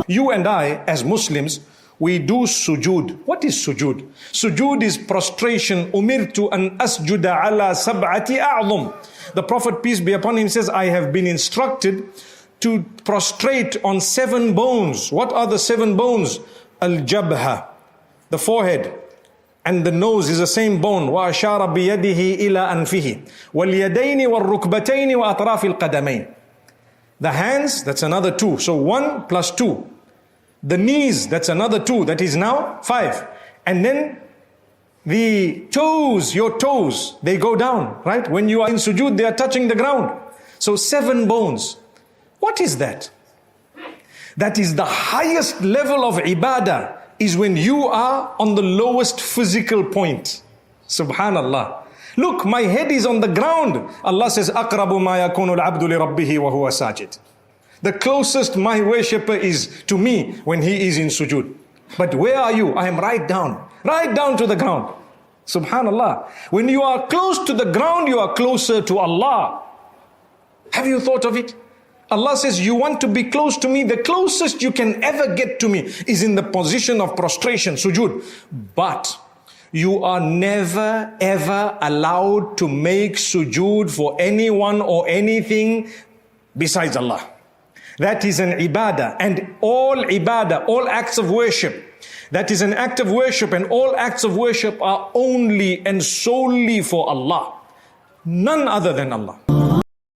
You and I, as Muslims, we do sujood. What is sujood? Sujood is prostration. Umirtu an asjuda ala sab'ati a'zum. The Prophet, peace be upon him, says, I have been instructed to prostrate on 7 bones. What are the 7 bones? Al-jabha, the forehead, and the nose is the same bone. وَأَشَارَ بِيَدِهِ إِلَىٰ أَنْفِهِ وَالْيَدَيْنِ وَالرُّكْبَتَيْنِ وَأَطْرَافِ الْقَدَمَيْنِ. The hands, that's another 2. So 1 plus 2. The knees, that's another 2. That is now 5. And then the toes, your toes, they go down, right? When you are in sujood, they are touching the ground. So 7 bones. What is that? That is the highest level of ibadah, is when you are on the lowest physical point. Subhanallah. Look, my head is on the ground. Allah says, أَقْرَبُ مَا يَكُونُ الْعَبْدُ لِرَبِّهِ وَهُوَ سَاجِدٌ. The closest my worshipper is to me when he is in sujood. But where are you? I am right down to the ground. Subhanallah. When you are close to the ground, you are closer to Allah. Have you thought of it? Allah says, you want to be close to me, the closest you can ever get to me is in the position of prostration, sujood. But you are never ever allowed to make sujood for anyone or anything besides Allah. That is an ibadah, and all acts of worship, that is an act of worship, and all acts of worship are only and solely for Allah. None other than Allah.